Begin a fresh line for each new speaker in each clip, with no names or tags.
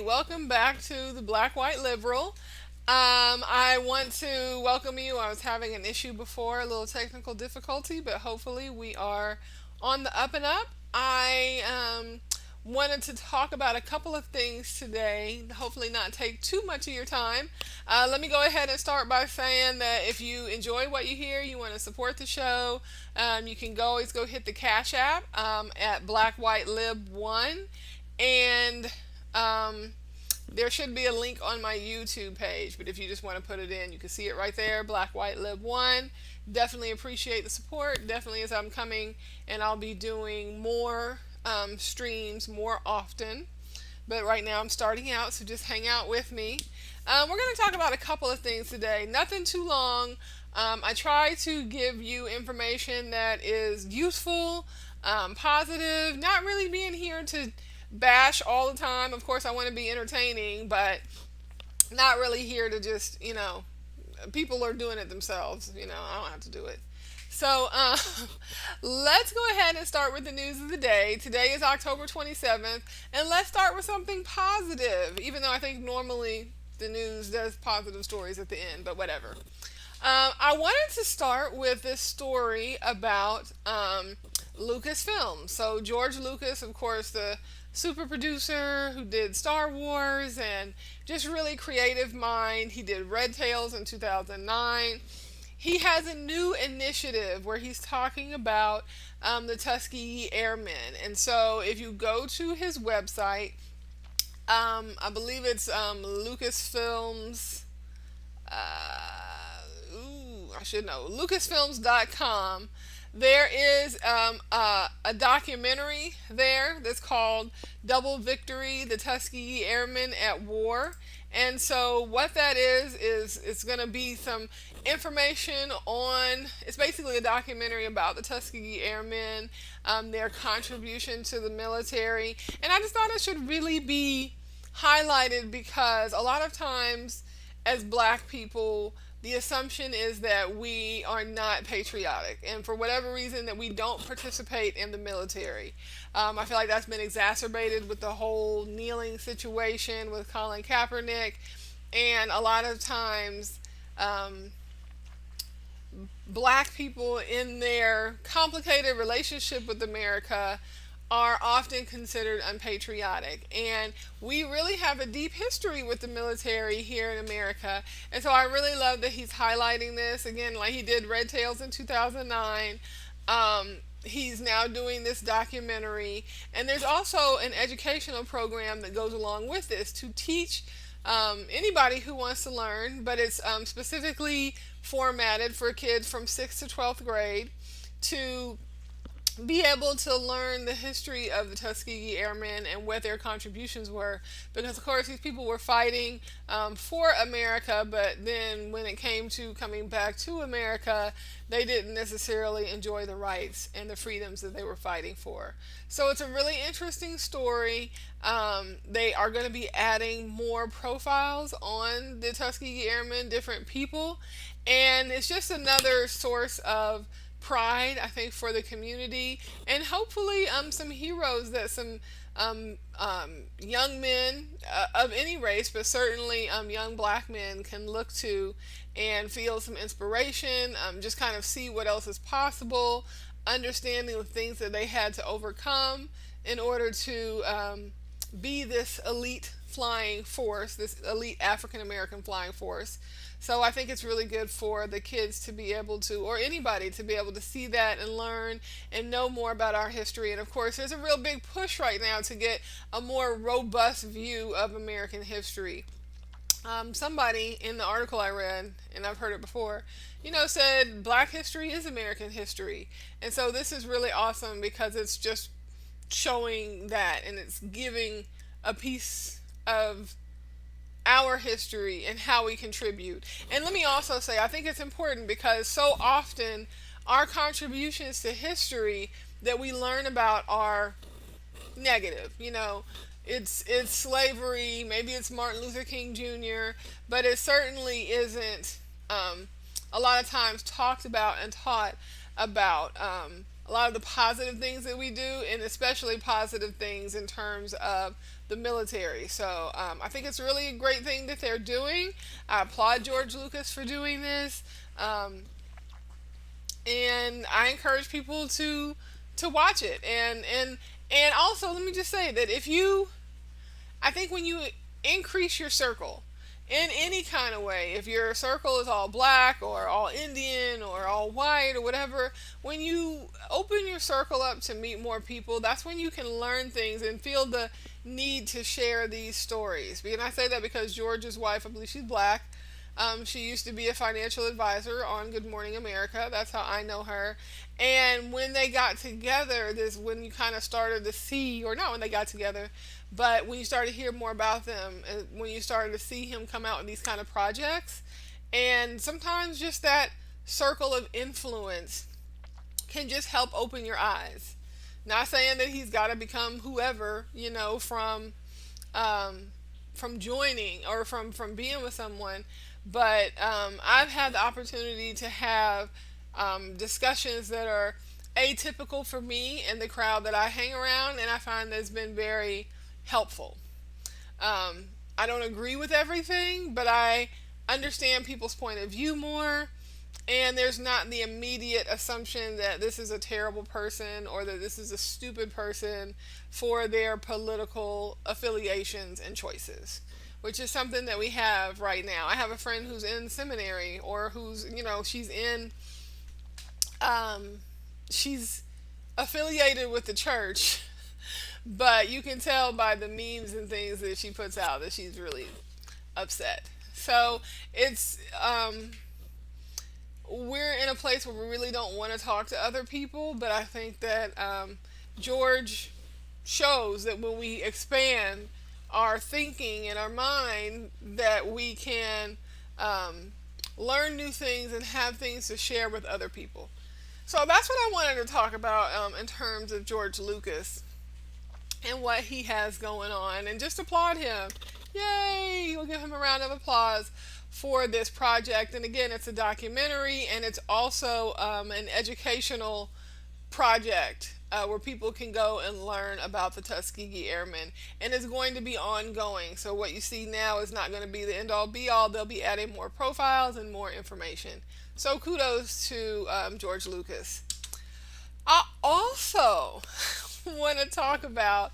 Welcome back to the Black White Liberal. I want to welcome you. I was having an issue before, a little technical difficulty, but hopefully we are on the up and up. I wanted to talk about a couple of things today, hopefully, not take too much of your time. Let me go ahead and start by saying that if you enjoy what you hear, you want to support the show, you can always go hit the Cash App at Black White Lib 1. And um, there should be a link on my YouTube page, but if you just want to put it in, you can see it right there, Black White Lib 1. Definitely appreciate the support. Definitely, as I'm coming and I'll be doing more streams more often. But right now I'm starting out, so just hang out with me. We're going to talk about a couple of things today. Nothing too long. I try to give you information that is useful, positive, not really being here to bash all the time. Of course, I want to be entertaining, but not really here to just, people are doing it themselves. I don't have to do it. So let's go ahead and start with the news of the day. Today is October 27th, and let's start with something positive, even though I think normally the news does positive stories at the end, but whatever. I wanted to start with this story about Lucasfilm. So George Lucas, of course, the super producer who did Star Wars and just really creative mind. He did Red Tails in 2009. He has a new initiative where he's talking about the Tuskegee Airmen. And so if you go to his website, I believe it's Lucasfilms. I should know. Lucasfilms.com. There is a documentary there that's called Double Victory, the Tuskegee Airmen at War. And so what that is it's going to be some information on, it's basically a documentary about the Tuskegee Airmen, their contribution to the military. And I just thought it should really be highlighted because a lot of times as black people, the assumption is that we are not patriotic, and for whatever reason that we don't participate in the military. I feel like that's been exacerbated with the whole kneeling situation with Colin Kaepernick, and a lot of times black people in their complicated relationship with America are often considered unpatriotic. And we really have a deep history with the military here in America. And so I really love that he's highlighting this. Again, like he did Red Tails in 2009. He's now doing this documentary. And there's also an educational program that goes along with this to teach anybody who wants to learn, but it's specifically formatted for kids from 6th to 12th grade to be able to learn the history of the Tuskegee Airmen and what their contributions were. Because, of course, these people were fighting for America, but then when it came to coming back to America, they didn't necessarily enjoy the rights and the freedoms that they were fighting for. So it's a really interesting story. They are going to be adding more profiles on the Tuskegee Airmen, different people, and it's just another source of pride, I think, for the community, and hopefully some heroes that some young men of any race, but certainly young black men can look to and feel some inspiration, just kind of see what else is possible, understanding the things that they had to overcome in order to be this elite flying force, this elite African American flying force. So I think it's really good for the kids to be able to, or anybody to be able to see that and learn and know more about our history. And of course, there's a real big push right now to get a more robust view of American history. Somebody in the article I read, and I've heard it before, said Black history is American history. And so this is really awesome because it's just showing that, and it's giving a piece of our history and how we contribute. And let me also say, I think it's important because so often our contributions to history that we learn about are negative. It's slavery, maybe it's Martin Luther King Jr., but it certainly isn't a lot of times talked about and taught about. A lot of the positive things that we do, and especially positive things in terms of the military. So I think it's really a great thing that they're doing. I applaud George Lucas for doing this. Um, and I encourage people to watch it. And also, let me just say that if you, I think when you increase your circle in any kind of way, if your circle is all black or all Indian or all white or whatever, when you open your circle up to meet more people, that's when you can learn things and feel the need to share these stories. And I say that because George's wife, I believe she's black. She used to be a financial advisor on Good Morning America. That's how I know her. And when they got together, this when you kind of started to see, or not when they got together, but when you started to hear more about them, and when you started to see him come out with these kind of projects, and sometimes just that circle of influence can just help open your eyes. Not saying that he's got to become whoever, um, from joining or from being with someone, but I've had the opportunity to have discussions that are atypical for me and the crowd that I hang around, and I find that's been very helpful. I don't agree with everything, but I understand people's point of view more. And there's not the immediate assumption that this is a terrible person or that this is a stupid person for their political affiliations and choices, which is something that we have right now. I have a friend who's in seminary, or who's, um, she's affiliated with the church, but you can tell by the memes and things that she puts out that she's really upset. So it's, we're in a place where we really don't want to talk to other people, but I think that George shows that when we expand our thinking and our mind, that we can learn new things and have things to share with other people. So that's what I wanted to talk about in terms of George Lucas and what he has going on, and just applaud him. Yay! We'll give him a round of applause for this project. And again, it's a documentary, and it's also an educational project where people can go and learn about the Tuskegee Airmen. And it's going to be ongoing. So what you see now is not going to be the end all be all. They'll be adding more profiles and more information. So kudos to George Lucas. I also want to talk about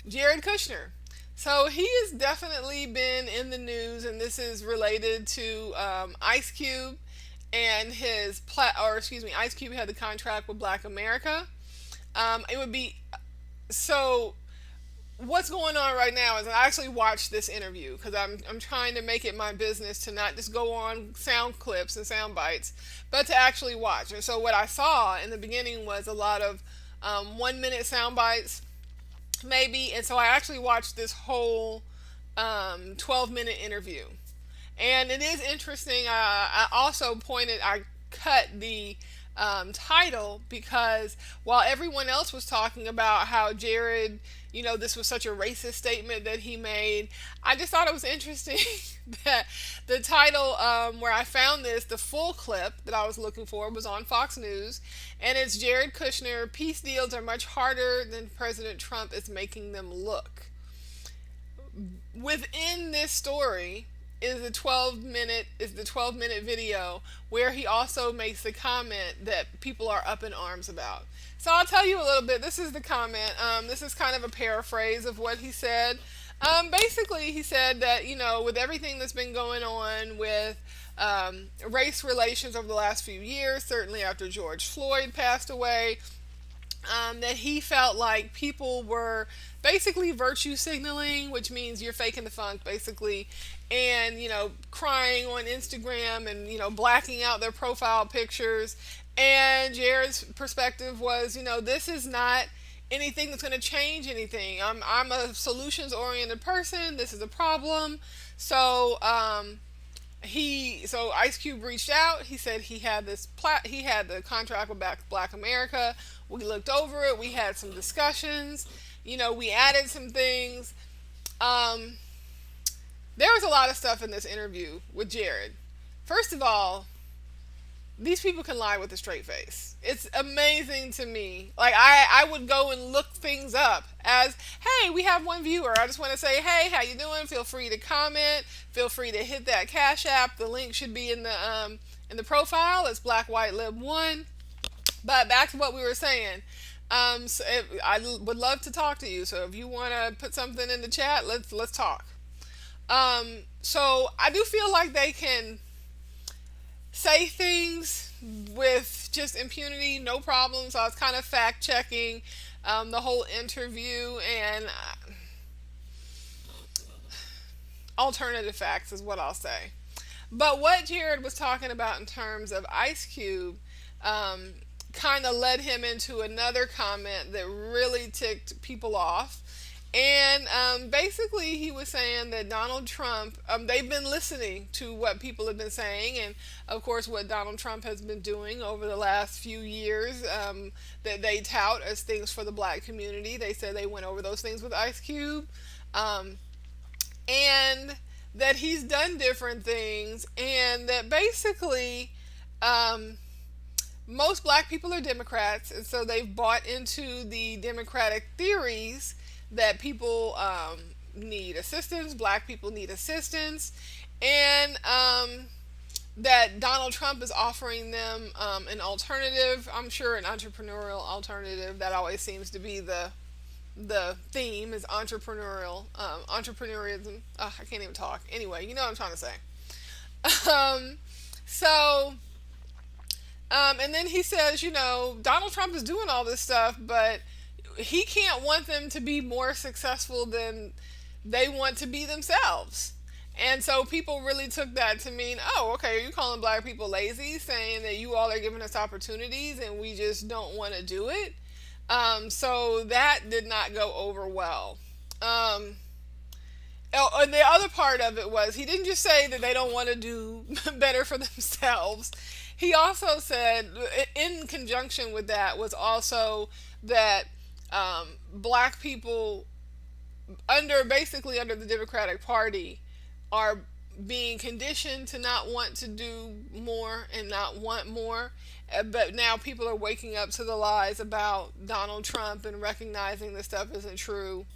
Jared Kushner. So he has definitely been in the news, and this is related to Ice Cube and Ice Cube had the contract with Black America. It would be so. What's going on right now is I actually watched this interview because I'm trying to make it my business to not just go on sound clips and sound bites, but to actually watch. And so what I saw in the beginning was a lot of 1 minute sound bites, maybe. And so I actually watched this whole 12-minute interview. And it is interesting. I cut the title because while everyone else was talking about how Jared, this was such a racist statement that he made, I just thought it was interesting that the title, where I found this, the full clip that I was looking for, was on Fox News, and it's Jared Kushner: peace deals are much harder than President Trump is making them look. Within this story is the 12-minute video where he also makes the comment that people are up in arms about. So I'll tell you a little bit. This is the comment. This is kind of a paraphrase of what he said. Basically, he said that, with everything that's been going on with race relations over the last few years, certainly after George Floyd passed away, that he felt like people were basically virtue signaling, which means you're faking the funk, basically, and, crying on Instagram and, blacking out their profile pictures. And Jared's perspective was, this is not anything that's going to change anything. I'm a solutions oriented person. This is a problem. So Ice Cube reached out. He said he had he had the contract with Black America. We looked over it. We had some discussions. We added some things. There was a lot of stuff in this interview with Jared. First of all, these people can lie with a straight face. It's amazing to me. Like I would go and look things up as, hey, we have one viewer. I just want to say, hey, how you doing? Feel free to comment. Feel free to hit that Cash App. The link should be in the profile. It's Black White Lib One. But back to what we were saying. I would love to talk to you. So if you want to put something in the chat, let's talk. So I do feel like they can say things with just impunity, no problems. I was kind of fact checking the whole interview, and alternative facts is what I'll say. But what Jared was talking about in terms of Ice Cube kind of led him into another comment that really ticked people off. And basically, he was saying that Donald Trump, they've been listening to what people have been saying, and of course, what Donald Trump has been doing over the last few years that they tout as things for the black community. They said they went over those things with Ice Cube, um, and that he's done different things, and that basically um, most black people are Democrats, and so they've bought into the Democratic theories that people need assistance, black people need assistance, and that Donald Trump is offering them an alternative. I'm sure an entrepreneurial alternative. That always seems to be the theme is entrepreneurism. I can't even talk. Anyway, you know what I'm trying to say. Um, so and then he says, Donald Trump is doing all this stuff, but he can't want them to be more successful than they want to be themselves. And so people really took that to mean, oh, okay, are you calling black people lazy, saying that you all are giving us opportunities and we just don't want to do it? So that did not go over well. And the other part of it was he didn't just say that they don't want to do better for themselves. He also said, in conjunction with that, was also that black people basically under the Democratic Party are being conditioned to not want to do more and not want more. But now people are waking up to the lies about Donald Trump and recognizing this stuff isn't true.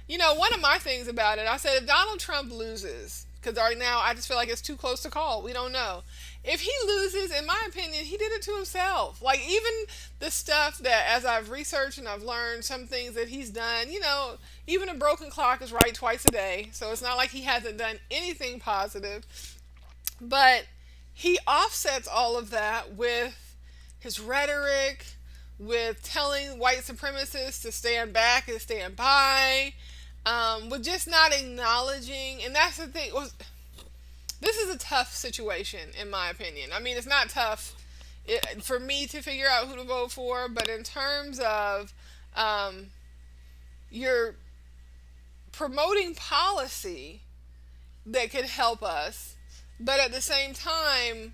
One of my things about it, I said if Donald Trump loses, because right now I just feel like it's too close to call. We don't know. If he loses, in my opinion, he did it to himself. Like, even the stuff that, as I've researched and I've learned some things that he's done, even a broken clock is right twice a day. So it's not like he hasn't done anything positive. But he offsets all of that with his rhetoric, with telling white supremacists to stand back and stand by, with just not acknowledging. And that's the thing. This is a tough situation, in my opinion. I mean, it's not tough for me to figure out who to vote for, but in terms of you're promoting policy that could help us, but at the same time,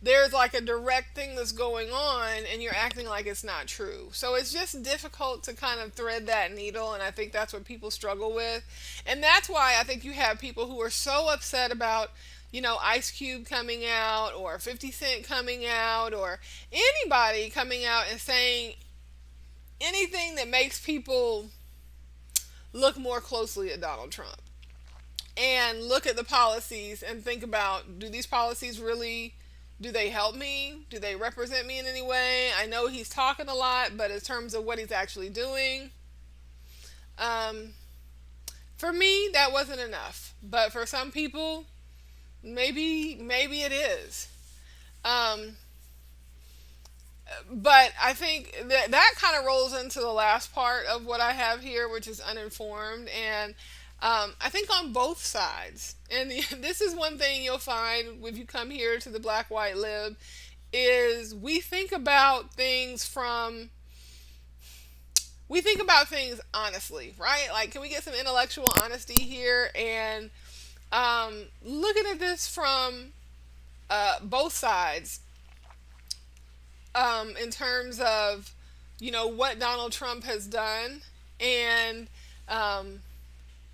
there's like a direct thing that's going on and you're acting like it's not true. So it's just difficult to kind of thread that needle, and I think that's what people struggle with. And that's why I think you have people who are so upset about, Ice Cube coming out or 50 Cent coming out or anybody coming out and saying anything that makes people look more closely at Donald Trump and look at the policies and think about, do these policies really, do they help me? Do they represent me in any way? I know he's talking a lot, but in terms of what he's actually doing, for me, that wasn't enough. But for some people, maybe it is. But I think that kind of rolls into the last part of what I have here, which is uninformed. And I think on both sides, and this is one thing you'll find if you come here to the Black White Lib, is we think about things honestly, right? Like, can we get some intellectual honesty here and looking at this from both sides, in terms of what Donald Trump has done, and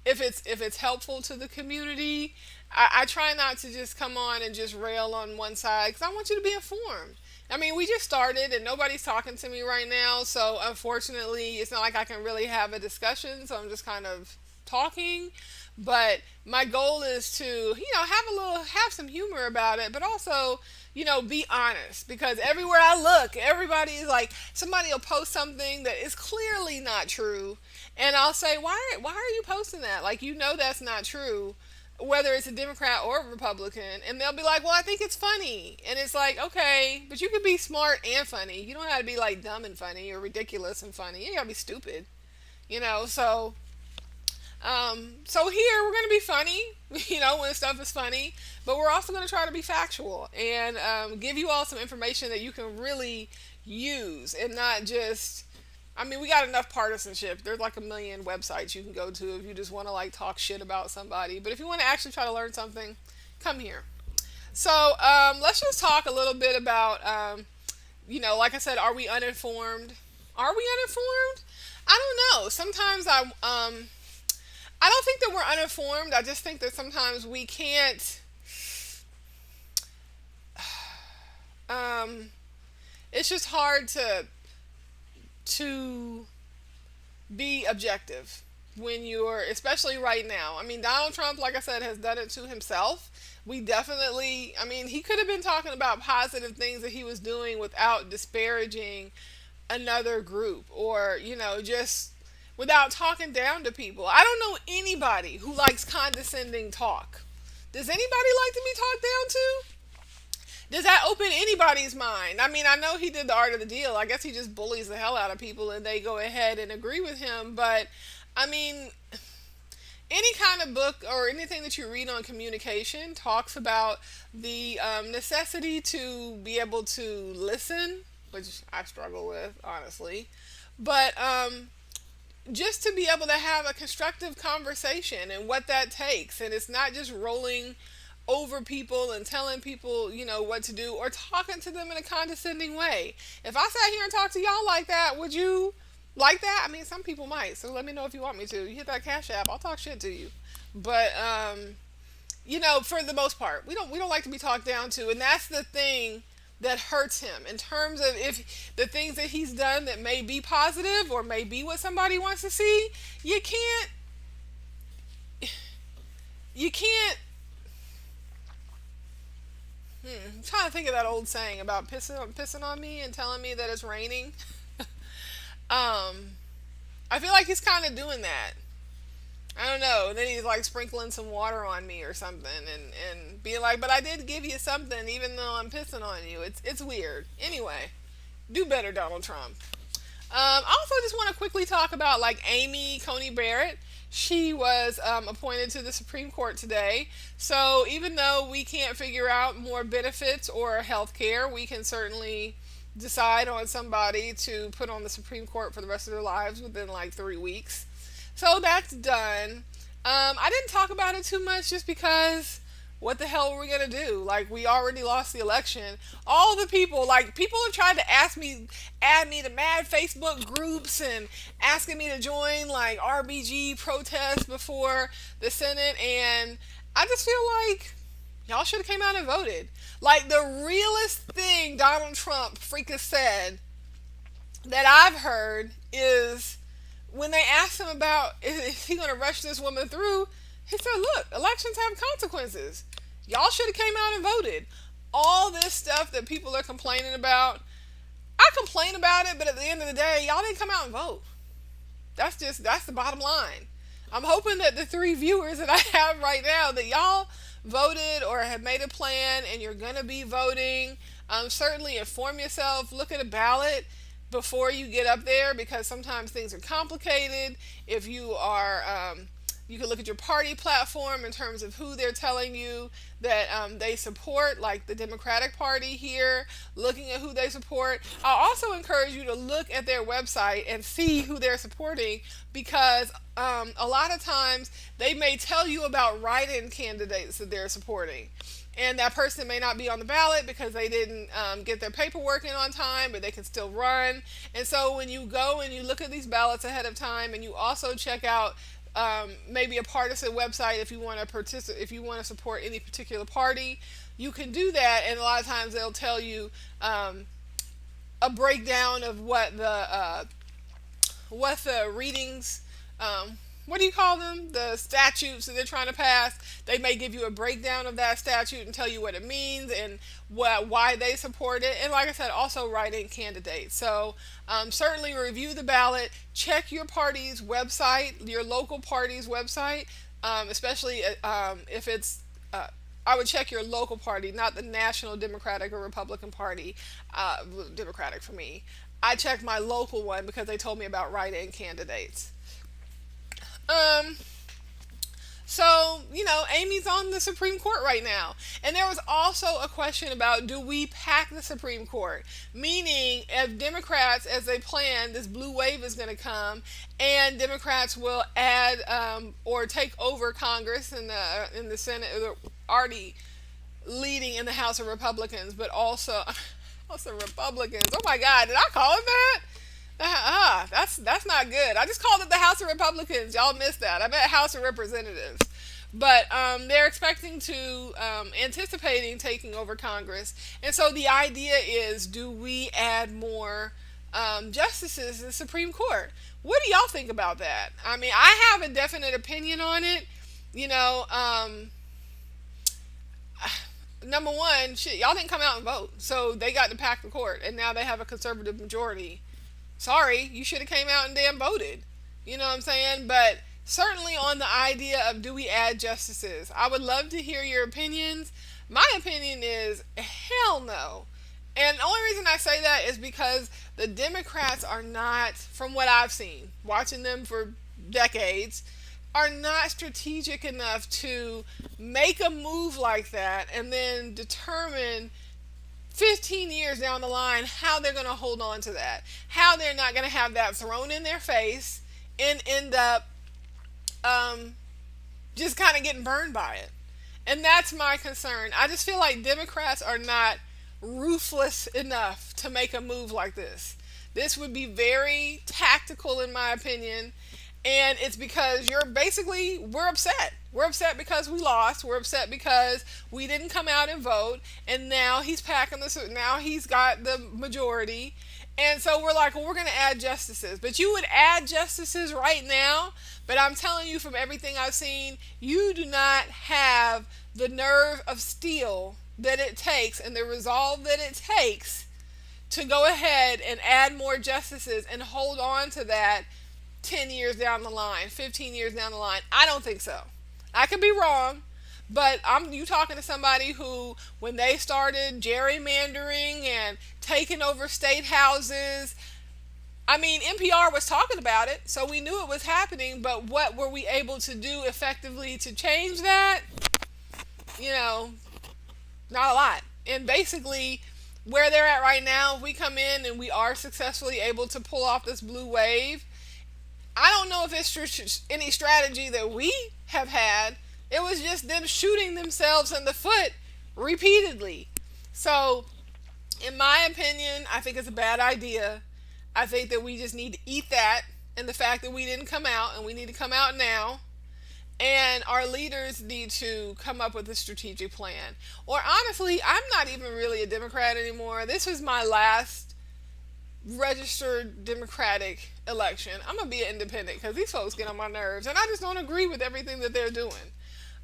if it's helpful to the community, I try not to just come on and just rail on one side because I want you to be informed. I mean, we just started and nobody's talking to me right now, so unfortunately, it's not like I can really have a discussion. So I'm just kind of talking. But my goal is to, have some humor about it, but also, be honest. Because everywhere I look, everybody is like, somebody will post something that is clearly not true, and I'll say, why are you posting that? Like, that's not true, whether it's a Democrat or a Republican, and they'll be like, well, I think it's funny. And it's like, okay, but you can be smart and funny. You don't have to be like dumb and funny or ridiculous and funny. You gotta be stupid, so here we're gonna be funny, when stuff is funny, but we're also gonna try to be factual and give you all some information that you can really use and not just. I mean, we got enough partisanship. There's like a million websites you can go to if you just want to like talk shit about somebody. But if you want to actually try to learn something, come here. So let's just talk a little bit about, like I said, are we uninformed? Are we uninformed? I don't know. Sometimes I don't think that we're uninformed. I just think that sometimes we can't. Um, it's just hard to be objective when you're, especially right now. I mean, Donald Trump, like I said, has done it to himself. We definitely, I mean, he could have been talking about positive things that he was doing without disparaging another group, or, just without talking down to people. I don't know anybody who likes condescending talk. Does anybody like to be talked down to? Does that open anybody's mind? I mean, I know he did the art of the deal. I guess he just bullies the hell out of people and they go ahead and agree with him. But, I mean, any kind of book or anything that you read on communication talks about the necessity to be able to listen, which I struggle with, honestly. But just to be able to have a constructive conversation and what that takes. And it's not just rolling over people and telling people, what to do, or talking to them in a condescending way. If I sat here and talked to y'all like that, would you like that? I mean, some people might. So let me know if you want me to. You hit that Cash App, I'll talk shit to you. But for the most part, we don't like to be talked down to, and that's the thing that hurts him in terms of if the things that he's done that may be positive or may be what somebody wants to see. You can't. I'm trying to think of that old saying about pissing on me and telling me that it's raining. I feel like he's kind of doing that. I don't know. And then he's like sprinkling some water on me or something, and being like, "But I did give you something, even though I'm pissing on you." It's weird. Anyway, do better, Donald Trump. I also just want to quickly talk about like Amy Coney Barrett. She was appointed to the Supreme Court today. So even though we can't figure out more benefits or health care, we can certainly decide on somebody to put on the Supreme Court for the rest of their lives within like 3 weeks. So that's done. I didn't talk about it too much just because what the hell were we going to do? Like, we already lost the election. All the people, like, people have tried to add me to mad Facebook groups and asking me to join, like, RBG protests before the Senate. And I just feel like y'all should have came out and voted. Like, the realest thing Donald Trump freaking said that I've heard is when they asked him about is he going to rush this woman through, he said, look, elections have consequences. Y'all should have came out and voted. All this stuff that people are complaining about, I complain about it, but at the end of the day, y'all didn't come out and vote. That's the bottom line. I'm hoping that the 3 viewers that I have right now, that y'all voted or have made a plan and you're going to be voting. Certainly inform yourself. Look at a ballot before you get up there, because sometimes things are complicated. If you are, you can look at your party platform in terms of who they're telling you that they support, like the Democratic Party here, looking at who they support. I'll also encourage you to look at their website and see who they're supporting, because a lot of times they may tell you about write-in candidates that they're supporting. And that person may not be on the ballot because they didn't get their paperwork in on time, but they can still run. And so when you go and you look at these ballots ahead of time, and you also check out maybe a partisan website if you want to participate, if you want to support any particular party, you can do that. And a lot of times they'll tell you a breakdown of what the readings, what do you call them? The statutes that they're trying to pass. They may give you a breakdown of that statute and tell you what it means and why they support it. And like I said, also write in candidates. So certainly review the ballot. Check your party's website, your local party's website, especially if it's. I would check your local party, not the National Democratic or Republican Party. Democratic for me. I checked my local one because they told me about write-in candidates. Um, so, Amy's on the Supreme Court right now. And there was also a question about, do we pack the Supreme Court? Meaning, if Democrats, as they plan, this blue wave is going to come, and Democrats will add or take over Congress in the Senate, already leading in the House of Republicans, but also House of Republicans. Oh my God, did I call it that? That's not good. I just called it the House of Republicans. Y'all missed that. I meant House of Representatives. But they're expecting to, anticipating taking over Congress. And so the idea is, do we add more justices to the Supreme Court? What do y'all think about that? I mean, I have a definite opinion on it. You know, number one, shit, y'all didn't come out and vote. So they got to pack the court. And now they have a conservative majority. Sorry, you should have came out and damn voted. You know what I'm saying? But certainly on the idea of, do we add justices? I would love to hear your opinions. My opinion is hell no. And the only reason I say that is because the Democrats are not, from what I've seen, watching them for decades, are not strategic enough to make a move like that and then determine 15 years down the line how they're going to hold on to that, how they're not going to have that thrown in their face and end up just kind of getting burned by it. And that's my concern. I just feel like Democrats are not ruthless enough to make a move like this. This would be very tactical, in my opinion. And it's because we're upset. We're upset because we lost. We're upset because we didn't come out and vote. And now he's packing now he's got the majority. And so we're like, well, we're going to add justices. But you would add justices right now. But I'm telling you, from everything I've seen, you do not have the nerve of steel that it takes and the resolve that it takes to go ahead and add more justices and hold on to that 10 years down the line, 15 years down the line. I don't think so. I could be wrong, but you talking to somebody who, when they started gerrymandering and taking over state houses, I mean, NPR was talking about it, so we knew it was happening, but what were we able to do effectively to change that? You know, not a lot. And basically, where they're at right now, if we come in and we are successfully able to pull off this blue wave, I don't know if it's any strategy that we have had. It was just them shooting themselves in the foot repeatedly. So, in my opinion, I think it's a bad idea. I think that we just need to eat that and the fact that we didn't come out, and we need to come out now. And our leaders need to come up with a strategic plan. Or honestly, I'm not even really a Democrat anymore. This was my last registered Democratic election. I'm gonna be an independent because these folks get on my nerves, and I just don't agree with everything that they're doing.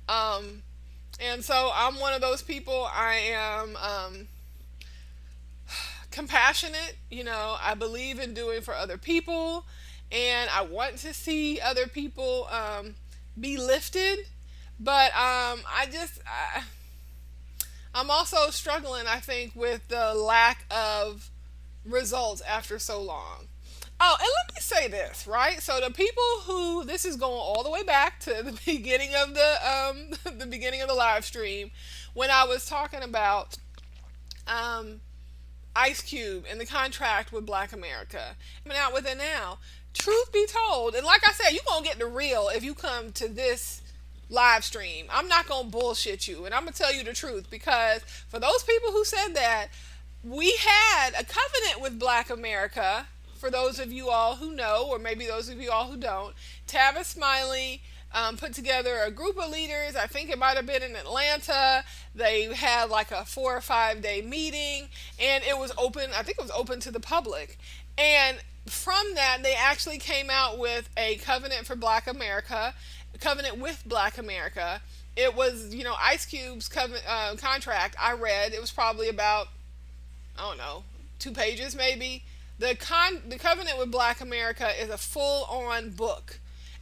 And so I'm one of those people. I am compassionate. I believe in doing for other people, and I want to see other people be lifted. But I'm also struggling, I think, with the lack of results after so long. Oh, and let me say this, right? So the people who, this is going all the way back to the beginning of the beginning of the live stream, when I was talking about Ice Cube and the contract with Black America. Coming out with it now. Truth be told, and like I said, you're gonna get the real if you come to this live stream. I'm not gonna bullshit you, and I'm gonna tell you the truth, because for those people who said that, we had a covenant with Black America for those of you all who know, or maybe those of you all who don't, Tavis Smiley put together a group of leaders. I think it might have been in Atlanta. They had like a 4 or 5 day meeting, and it was open. I think it was open to the public. And from that, they actually came out with a covenant for Black America, a covenant with Black America. It was, Ice Cube's contract. I read it was probably about, I don't know, 2 pages maybe. The covenant with Black America is a full on book,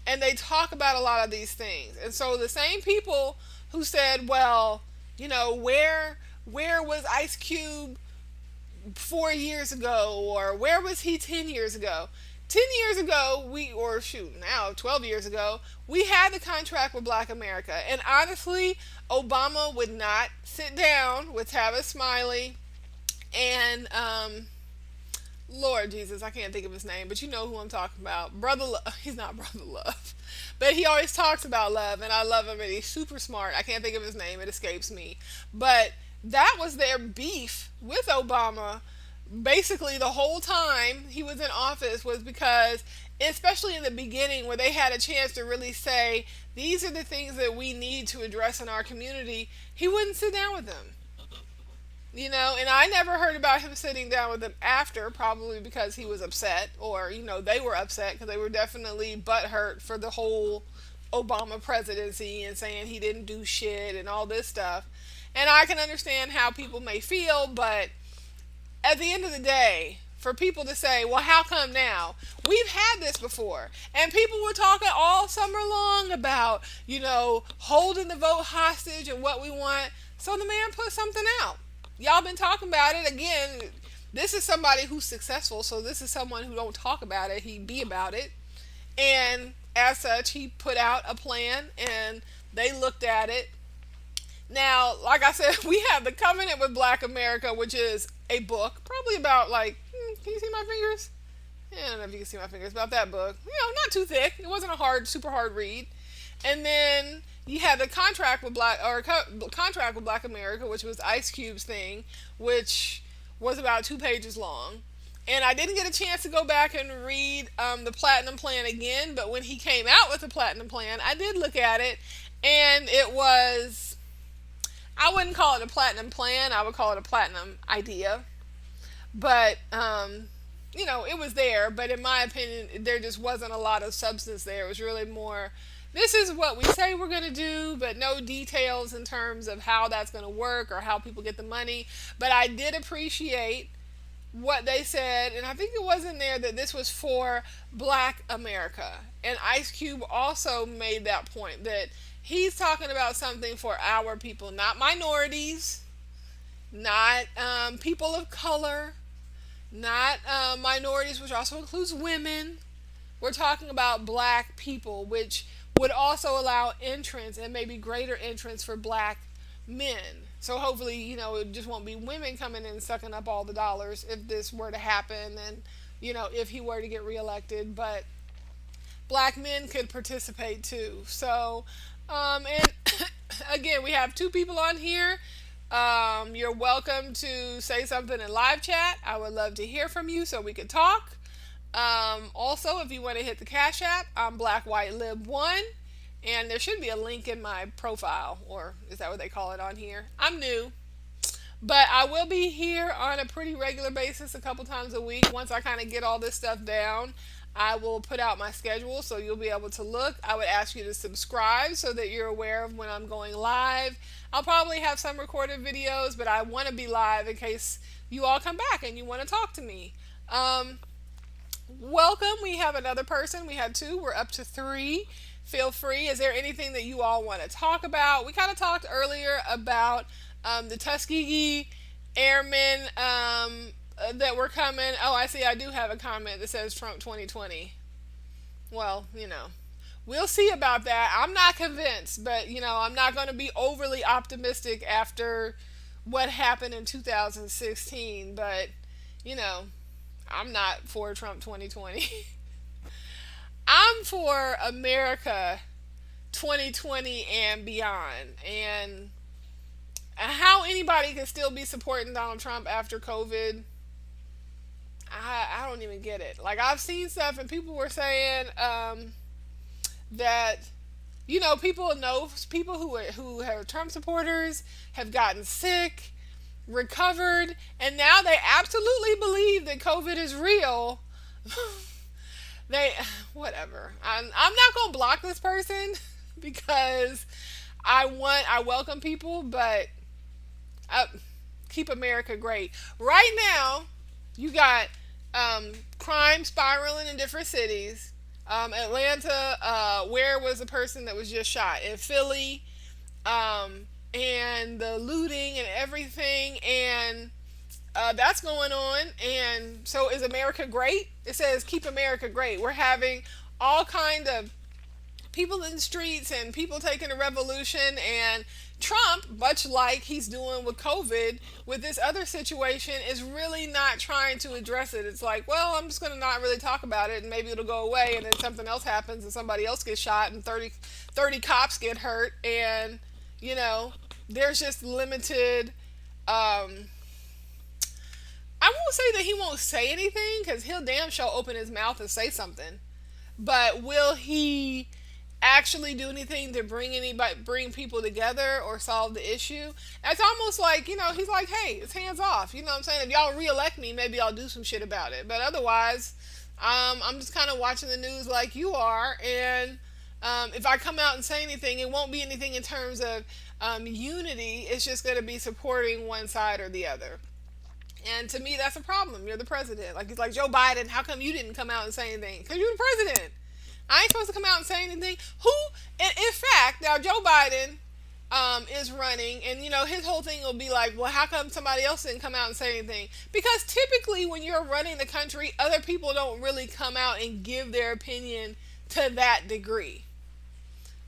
and they talk about a lot of these things. And so the same people who said, well, where was Ice Cube 4 years ago, or where was he 10 years ago? 10 years ago, now 12 years ago, we had the contract with Black America. And honestly, Obama would not sit down with Tavis Smiley and Lord Jesus, I can't think of his name, but you know who I'm talking about. Brother Love. He's not Brother Love. But he always talks about love, and I love him, and he's super smart. I can't think of his name. It escapes me. But that was their beef with Obama basically the whole time he was in office, was because, especially in the beginning where they had a chance to really say, these are the things that we need to address in our community, he wouldn't sit down with them. And I never heard about him sitting down with them after, probably because he was upset, or, they were upset because they were definitely butthurt for the whole Obama presidency and saying he didn't do shit and all this stuff. And I can understand how people may feel, but at the end of the day, for people to say, well, how come now? We've had this before. And people were talking all summer long about, holding the vote hostage and what we want. So the man put something out. Y'all been talking about it. Again, this is somebody who's successful, so this is someone who don't talk about it, he be about it. And as such, he put out a plan, and they looked at it. Now, like I said, we have the Covenant with Black America, which is a book, probably about can you see my fingers? I don't know if you can see my fingers, about that book. Not too thick. It wasn't a super hard read. And then you had the contract with Black America, which was Ice Cube's thing, which was about 2 pages long. And I didn't get a chance to go back and read the Platinum Plan again, but when he came out with the Platinum Plan, I did look at it, and it was, I wouldn't call it a Platinum Plan, I would call it a Platinum idea. But, it was there, but in my opinion, there just wasn't a lot of substance there. It was really more, this is what we say we're going to do, but no details in terms of how that's going to work or how people get the money. But I did appreciate what they said, and I think it was in there that this was for Black America. And Ice Cube also made that point, that he's talking about something for our people, not minorities, not people of color, not minorities, which also includes women. We're talking about Black people, which would also allow entrance, and maybe greater entrance, for Black men. So hopefully, it just won't be women coming in and sucking up all the dollars if this were to happen, and, if he were to get reelected. But Black men could participate too. So, and again, we have 2 people on here. You're welcome to say something in live chat. I would love to hear from you so we could talk. Also, if you want to hit the Cash App, I'm BlackWhiteLib1, and there should be a link in my profile, or is that what they call it on here? I'm new, but I will be here on a pretty regular basis, a couple times a week. Once I kind of get all this stuff down, I will put out my schedule so you'll be able to look. I would ask you to subscribe so that you're aware of when I'm going live. I'll probably have some recorded videos, but I want to be live in case you all come back and you want to talk to me. Welcome. We have another person. We had 2. We're up to 3. Feel free. Is there anything that you all want to talk about? We kind of talked earlier about the Tuskegee Airmen that were coming. Oh, I see. I do have a comment that says Trump 2020. Well, we'll see about that. I'm not convinced, but, I'm not going to be overly optimistic after what happened in 2016. But, I'm not for Trump 2020. I'm for America 2020 and beyond. And how anybody can still be supporting Donald Trump after COVID, I don't even get it. Like, I've seen stuff and people were saying that, people who are Trump supporters have gotten sick, recovered, and now they absolutely believe that COVID is real. They, whatever. I'm not gonna block this person because I welcome people, but I, keep America great. Right now, you got crime spiraling in different cities. Atlanta, where was the person that was just shot? In Philly, and the looting and everything, and that's going on. And so, is America great? It says keep America great. We're having all kind of people in the streets and people taking a revolution, and Trump, much like he's doing with COVID, with this other situation, is really not trying to address it. It's like, well, I'm just going to not really talk about it and maybe it'll go away, and then something else happens and somebody else gets shot and 30 cops get hurt, and, you know, there's just limited. I won't say that he won't say anything because he'll damn sure open his mouth and say something. But will he actually do anything to bring people together or solve the issue? It's almost like, he's like, hey, it's hands off. You know what I'm saying? If y'all reelect me, maybe I'll do some shit about it. But otherwise, I'm just kind of watching the news like you are, and if I come out and say anything, it won't be anything in terms of unity. It's just going to be supporting one side or the other. And to me, that's a problem. You're the president. Like, it's like, Joe Biden, how come you didn't come out and say anything? Because you're the president. I ain't supposed to come out and say anything. In fact, now Joe Biden is running, and his whole thing will be like, well, how come somebody else didn't come out and say anything? Because typically, when you're running the country, other people don't really come out and give their opinion to that degree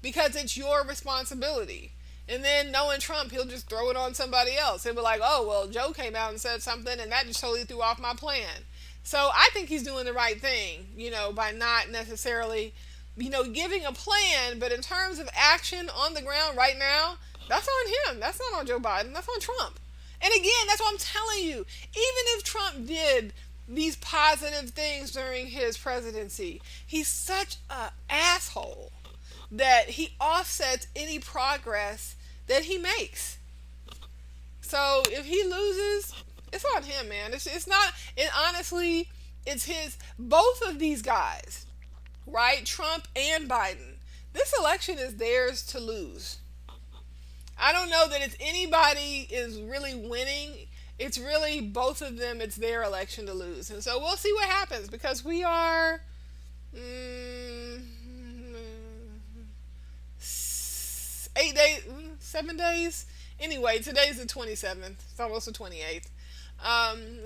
because it's your responsibility. And then knowing Trump, he'll just throw it on somebody else. He'll be like, oh, well, Joe came out and said something, and that just totally threw off my plan. So I think he's doing the right thing, by not necessarily, giving a plan. But in terms of action on the ground right now, that's on him. That's not on Joe Biden. That's on Trump. And again, that's what I'm telling you. Even if Trump did these positive things during his presidency, he's such an asshole that he offsets any progress that he makes. So if he loses, it's on him, man. It's not. It honestly, it's his. Both of these guys, right? Trump and Biden. This election is theirs to lose. I don't know that it's anybody is really winning. It's really both of them. It's their election to lose, and so we'll see what happens because we are. 8 days, 7 days. Anyway, today's the 27th. It's almost the 28th.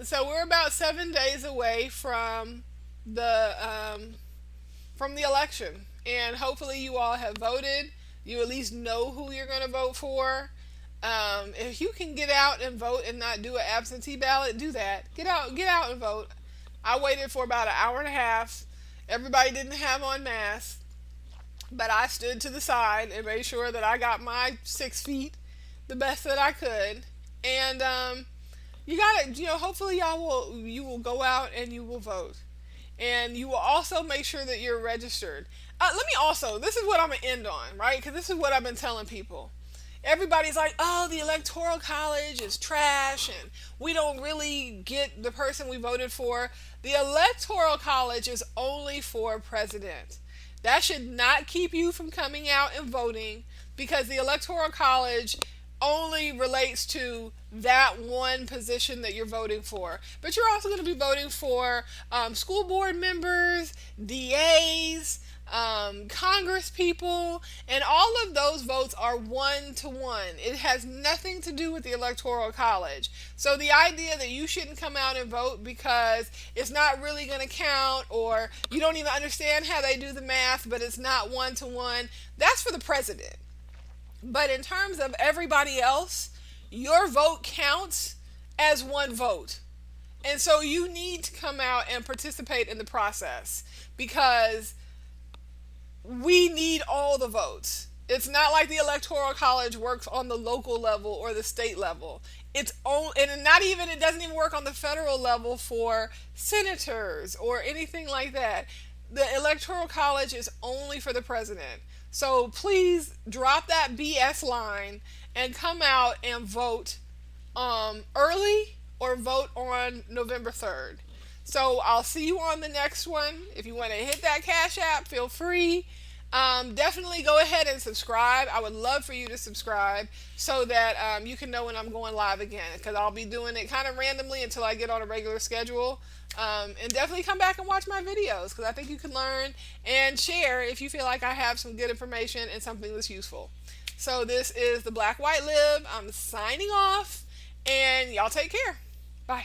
So we're about 7 days away from the election, and hopefully you all have voted. You at least know who you're going to vote for. If you can get out and vote and not do an absentee ballot, do that. Get out and vote. I waited for about an hour and a half. Everybody didn't have on masks, but I stood to the side and made sure that I got my 6 feet the best that I could. And you gotta, hopefully you will go out and you will vote, and you will also make sure that you're registered. This is what I'm gonna end on, right? Because this is what I've been telling people. Everybody's like, oh, the electoral college is trash and we don't really get the person we voted for. The electoral college is only for president. That should not keep you from coming out and voting, because the electoral college only relates to that one position that you're voting for. But you're also going to be voting for school board members, DAs, Congress people, and all of those votes are 1-to-1. It has nothing to do with the electoral college. So the idea that you shouldn't come out and vote because it's not really going to count, or you don't even understand how they do the math, but it's not 1-to-1, that's for the president. But in terms of everybody else, your vote counts as one vote. And so you need to come out and participate in the process, because we need all the votes. It's not like the electoral college works on the local level or the state level. It's on, and not even, it doesn't even work on the federal level for senators or anything like that. The electoral college is only for the president. So please drop that BS line and come out and vote early or vote on November 3rd. So I'll see you on the next one. If you want to hit that Cash App, feel free. Definitely go ahead and subscribe. I would love for you to subscribe so that you can know when I'm going live again, because I'll be doing it kind of randomly until I get on a regular schedule. And definitely come back and watch my videos, because I think you can learn and share if you feel like I have some good information and something that's useful. So this is the Black White Lib. I'm signing off, and y'all take care.